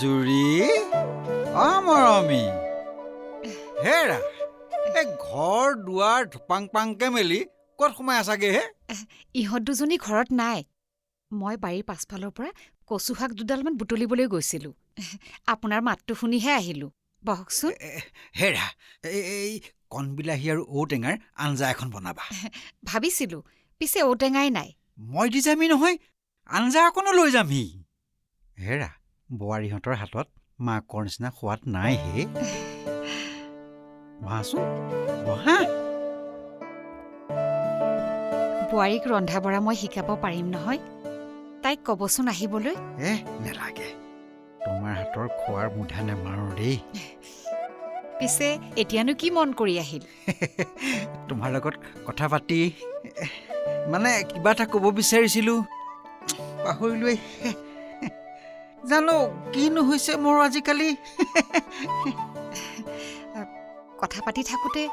জুৰি মৰমী হেৰা এই ঘৰ দুৱাৰ ধুপাং পাংকে মেলি ক'ত সোমাই আছাগে হে? ইহঁত দুজনী ঘৰত নাই। মই বাৰীৰ পাছফালৰ পৰা কচু শাক দুডালমান বুটলিবলৈ গৈছিলোঁ। আপোনাৰ মাতটো শুনিহে আহিলোঁ। বহকচোন। হেৰা এই কণবিলাহী আৰু ঔটেঙাৰ আঞ্জা এখন বনাবা। ভাবিছিলোঁ, পিছে ঔটেঙাই নাই। মই দি যামহি নহয়, আঞ্জা অকণো লৈ যামহি। হেৰা বোৱাৰীহঁতৰ হাতত মাকৰ নিচিনা সোৱাদ নাই হে। বহাচোন বহা। বোৱাৰীক ৰন্ধা বঢ়া মই শিকাব পাৰিম নহয়। তাইক ক'বচোন আহিবলৈ। নেলাগে, তোমাৰ হাতৰ খোৱাৰ মুঠা নেমাৰো দেই। পিছে এতিয়ানো কি মন কৰি আহিল? তোমাৰ লগত কথা পাতি মানে কিবা এটা ক'ব বিচাৰিছিলোঁ, পাহৰিলোৱে। জানো কিনো হৈছে মোৰ আজিকালি। কথা পাতি থাকোঁতে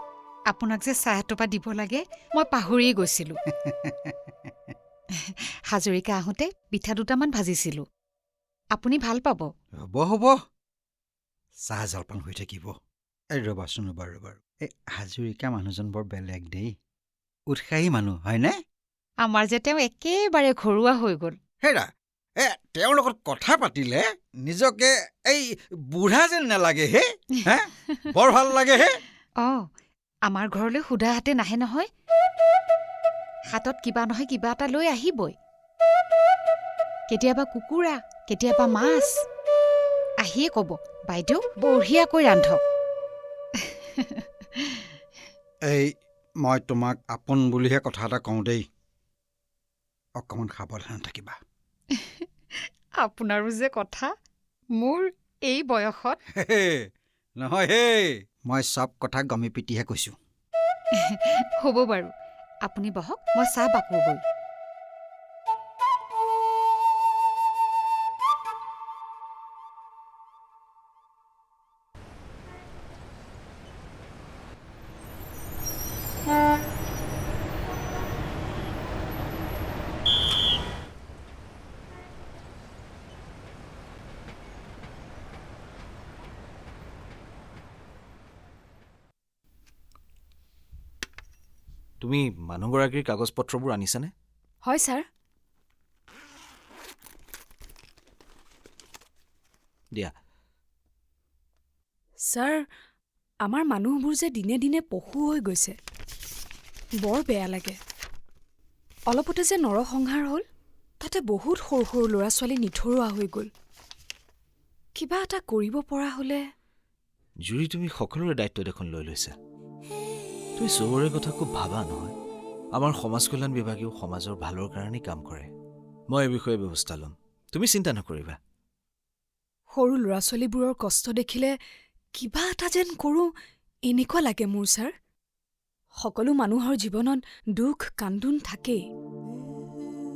আপোনাক যে চাহ এটোপা দিব লাগে মই পাহৰিয়ে গৈছিলোঁ। হাজৰিকা আহোঁতে পিঠা দুটামান ভাজিছিলোঁ, আপুনি ভাল পাব। হ'ব চাহ জলপান হৈ থাকিব। এই ৰ'বাচোন ৰ'বা এই হাজৰিকা মানুহজন বৰ বেলেগ দেই, উৎসাহী মানুহ হয়নে? আমাৰ যে তেওঁ একেবাৰে ঘৰুৱা হৈ গ'ল। হেৰা তেওঁৰ লগত কথা পাতিলে নিজকে এই বুঢ়া যেন নালাগে হে। বৰ ভাল লাগে হে। আমাৰ ঘৰলৈ সুধা হাতে নাহে নহয়। হাতত কিবা নহয় কিবা এটা লৈ আহিবই। কেতিয়াবা কুকুৰা, কেতিয়াবা মাছ। আহিয়ে ক'ব, বাইদেউ বঢ়িয়াকৈ ৰান্ধক। এই মই তোমাক আপোন বুলিহে কথা এটা কওঁ দেই, অকণমান সাৱধান থাকিবা। আপোনাৰো যে কথা, মোৰ এই বয়সত। নহয় হে, মই চব কথা গমি পিটিহে কৈছোঁ। হ'ব বাৰু, আপুনি বহক, মই চাহ বাকোগৈ। তুমি মানুহগৰাকীৰ কাগজ পত্ৰবোৰ আনিছানে? হয় ছাৰ। দিয়া। ছাৰ, আমাৰ মানুহবোৰ যে দিনে দিনে পশু হৈ গৈছে, বৰ বেয়া লাগে। অলপতে যে নৰসংহাৰ হ'ল, তাতে বহুত সৰু সৰু ল'ৰা ছোৱালী নিথৰুৱা হৈ গ'ল। কিবা এটা কৰিব পৰা হ'লে। জুৰি, তুমি সকলোৰে দায়িত্ব দেখোন লৈ লৈছা। তুমি চবৰে কথা খুব ভাবা নহয়। আমাৰ সমাজ কল্যাণ বিভাগেও সমাজৰ ভালৰ কাৰণেই কাম কৰে। মই এই বিষয়ে ব্যৱস্থা ল'ম, তুমি চিন্তা নকৰিবা। সৰু ল'ৰা ছোৱালীবোৰৰ কষ্ট দেখিলে কিবা এটা যেন কৰোঁ এনেকুৱা লাগে মোৰ ছাৰ। সকলো মানুহৰ জীৱনত দুখ কান্দোন থাকেই।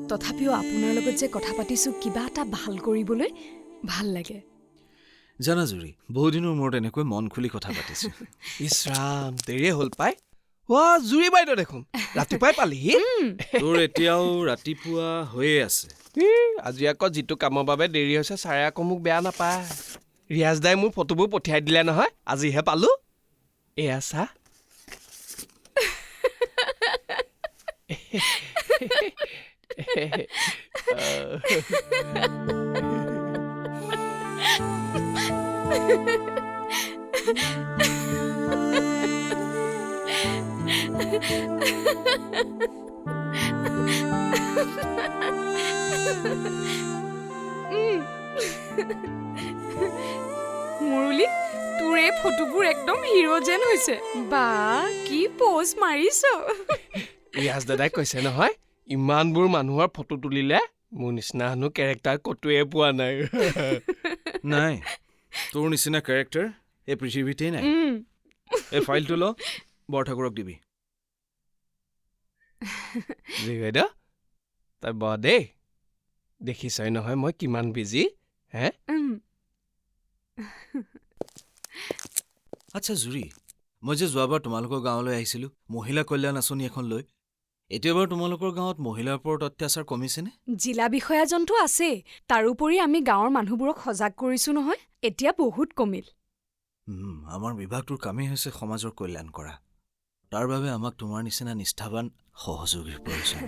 তথাপিও আপোনাৰ লগত যে কথা পাতিছোঁ কিবা এটা ভাল কৰিবলৈ, ভাল লাগে। জানা জুৰি, বহুদিনৰ মূৰত এনেকৈ মন খুলি কথা পাতিছোঁ। ইছ ৰাম, দেৰিয়ে হ'ল পাই। জুৰি বাইদেউ দেখোন ৰাতিপুৱাই পালিহি। তোৰ এতিয়াও ৰাতিপুৱা হৈয়ে আছে। আজি আকৌ যিটো কামৰ বাবে দেৰি হৈছে ছাৰে আকৌ মোক বেয়া নাপায়। ৰিয়াজ দাই মোৰ ফটোবোৰ পঠিয়াই দিলে নহয়, আজিহে পালো। এয়া চা। মুৰলী, তোৰ এই ফটোবোৰ একদম হিৰ' যেন হৈছে। বা কি প'জ মাৰিছ। ৰিয়াজ দাদাই কৈছে নহয়, ইমানবোৰ মানুহৰ ফটো তুলিলে মোৰ নিচিনা হেনো কেৰেক্টাৰ ক'তোৱে পোৱা নাই। নাই, তোৰ নিচিনা কেৰেক্টাৰ এই পৃথিৱীতেই নাই। এই ফাইলটো ল, বৰঠাকুৰক দিবি। জি বাইদেউ, তই ব দেই। দেখিছই নহয় মই কিমান বিজি। হে আচ্ছা জুৰি, মই যে যোৱাবাৰ তোমালোকৰ গাঁৱলৈ আহিছিলোঁ মহিলা কল্যাণ আঁচনি এখন লৈ, এতিয়া বাৰু তোমালোকৰ গাঁৱত মহিলাৰ ওপৰত অত্যাচাৰ কমিছেনে? জিলা বিষয়াজনতো আছেই, তাৰোপৰি আমি গাঁৱৰ মানুহবোৰক সজাগ কৰিছোঁ নহয়, এতিয়া বহুত কমিল। আমাৰ বিভাগটোৰ কামেই হৈছে সমাজৰ কল্যাণ কৰা। তাৰ বাবে আমাক তোমাৰ নিচিনা নিষ্ঠাৱান সহযোগীৰ প্ৰয়োজন।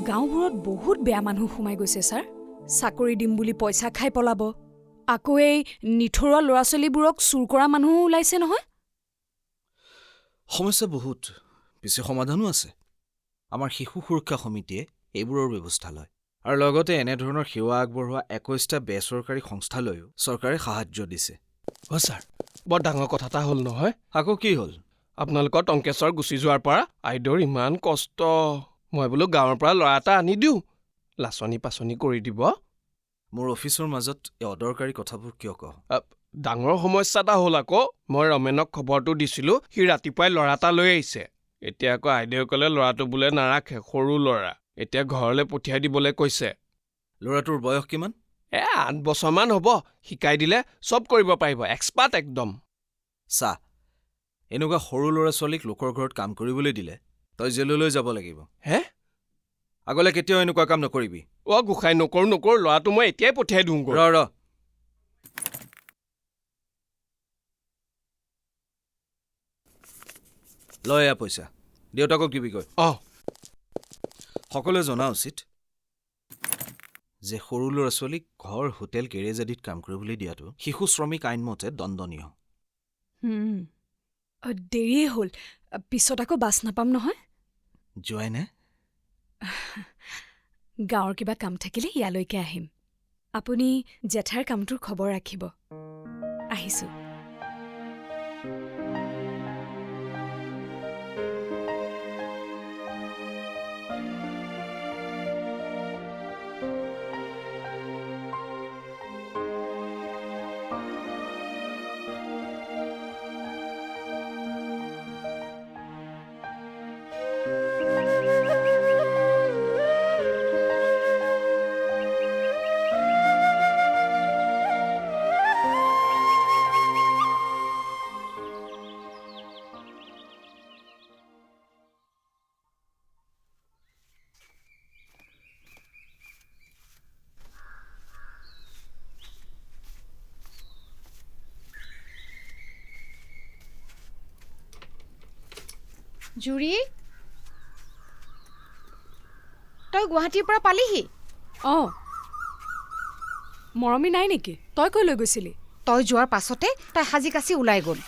গাঁওবোৰত বহুত বেয়া মানুহ সোমাই গৈছে ছাৰ। চাকৰি দিম বুলি পইচা খাই পলাব। আকৌ এই নিথৰুৱা ল'ৰা ছোৱালীবোৰক চুৰ কৰা মানুহো ওলাইছে নহয়। সমস্যা বহুত, পিছে সমাধানো আছে। আমাৰ শিশু সুৰক্ষা সমিতিয়ে এইবোৰৰ ব্যৱস্থা লয় আৰু লগতে এনেধৰণৰ সেৱা আগবঢ়োৱা 21টা বেচৰকাৰী সংস্থালৈও চৰকাৰে সাহায্য দিছে। অ' ছাৰ, বৰ ডাঙৰ কথা এটা হ'ল নহয়। আকৌ কি হ'ল? আপোনালোকৰ টংকেশ্বৰ গুচি যোৱাৰ পৰা আইদেউৰ ইমান কষ্ট। মই বোলো গাঁৱৰ পৰা ল'ৰা এটা আনি দিওঁ, লাচনি পাচনি কৰি দিব। মোৰ অফিচৰ মাজত এই অদৰকাৰী কথাবোৰ কিয় কওঁ? ডাঙৰ সমস্যা এটা হ'ল আকৌ। মই ৰমেনক খবৰটো দিছিলোঁ, সি ৰাতিপুৱাই ল'ৰা এটা লৈ আহিছে। এতিয়া আকৌ আইদেউ ক'লে ল'ৰাটো বোলে নাৰাখে, সৰু ল'ৰা, এতিয়া ঘৰলৈ পঠিয়াই দিবলৈ কৈছে। ল'ৰাটোৰ বয়স কিমান? 8 বছৰমান হ'ব। শিকাই দিলে চব কৰিব পাৰিব, এক্সপাৰ্ট একদম। চা, এনেকুৱা সৰু ল'ৰা ছোৱালীক লোকৰ ঘৰত কাম কৰিবলৈ দিলে তই জেললৈ যাব লাগিব। হে? আগলৈ কেতিয়াও এনেকুৱা কাম নকৰিবি। অ' গোসাঁই, নকৰোঁ, ল'ৰাটো মই এতিয়াই পঠিয়াই দিওঁগৈ। ৰ ল এয়া পইচা, দেউতাকক দিবিগৈ। অঁ। সকলোৱে জনা উচিত যে সৰু ল'ৰা ছোৱালীক ঘৰ, হোটেল, গেৰেজ আদিত কাম কৰিবলৈ দিয়াটো শিশু শ্ৰমিক আইনমতে দণ্ডনীয়। দেৰিয়ে হ'ল, পিছত আকৌ বাছ নাপাম নহয়। যোৱাই নে? গাঁৱৰ কিবা কাম থাকিলে ইয়ালৈকে আহিম। আপুনি জেঠাৰ কামটোৰ খবৰ ৰাখিব। আহিছোঁ। জুৰি, তই গুৱাহাটীৰ পৰা পালিহি? অঁ। মৰমী নাই নেকি? তই কৈ লৈ গৈছিলি? তই যোৱাৰ পাছতে তাই সাজি কাচি ওলাই গ'ল।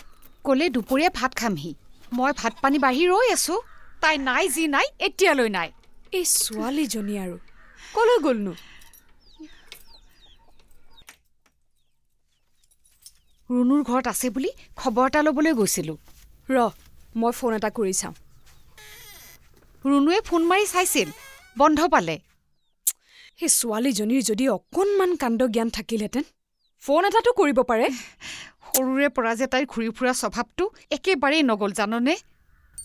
ক'লে দুপৰীয়া ভাত খামহি। মই ভাত পানী বাঢ়ি ৰৈ আছোঁ, তাই নাই যি নাই এতিয়ালৈ নাই। এই ছোৱালীজনী আৰু ক'লৈ গ'লনো? ৰুণুৰ ঘৰত আছে বুলি খবৰ এটা ল'বলৈ গৈছিলোঁ। ৰ, মই ফোন এটা কৰি চাওঁ। ৰুণুৱে ফোন মাৰি চাইছিল, বন্ধ পালে। সেই ছোৱালীজনীৰ যদি অকণমান কাণ্ড জ্ঞান থাকিলহেঁতেন, ফোন এটাতো কৰিব পাৰে। সৰুৰে পৰা যে তাইৰ ঘূৰি ফুৰা স্বভাৱটো একেবাৰেই নগ'ল জাননে।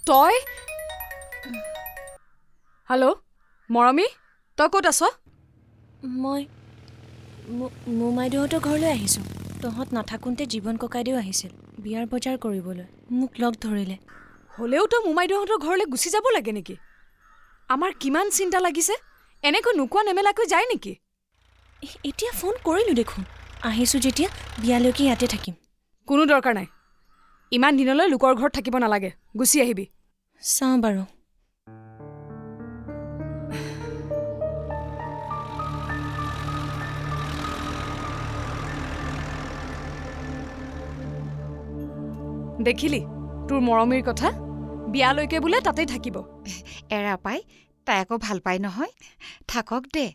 তই? হেল্ল', মৰমী, তই ক'ত আছ? মই মোমাইদেউহঁতৰ ঘৰলৈ আহিছোঁ। তহঁত নাথাকোঁতে জীৱন ককাইদেউ আহিছিল বিয়াৰ বজাৰ কৰিবলৈ। মোক লগ ধৰিলে। হ'লেও তই মোমাইদেউহঁতৰ ঘৰলৈ গুচি যাব লাগে নেকি? আমাৰ কিমান চিন্তা লাগিছে, এনেকৈ নোকোৱা নেমেলাকৈ যায় নেকি? এতিয়া ফোন কৰিলোঁ দেখোন। আহিছোঁ যেতিয়া বিয়ালৈকে ইয়াতে থাকিম। কোনো দৰকাৰ নাই। ইমান দিনলৈ লোকৰ ঘৰত থাকিব নালাগে, গুচি আহিবি। চাওঁ বাৰু। দেখিলি তোৰ মৰমীৰ কথা? বিয়ালৈকে বোলে তাতেই থাকিব। এৰা পাই, তাই আকৌ ভাল পাই নহয়। থাকক দে।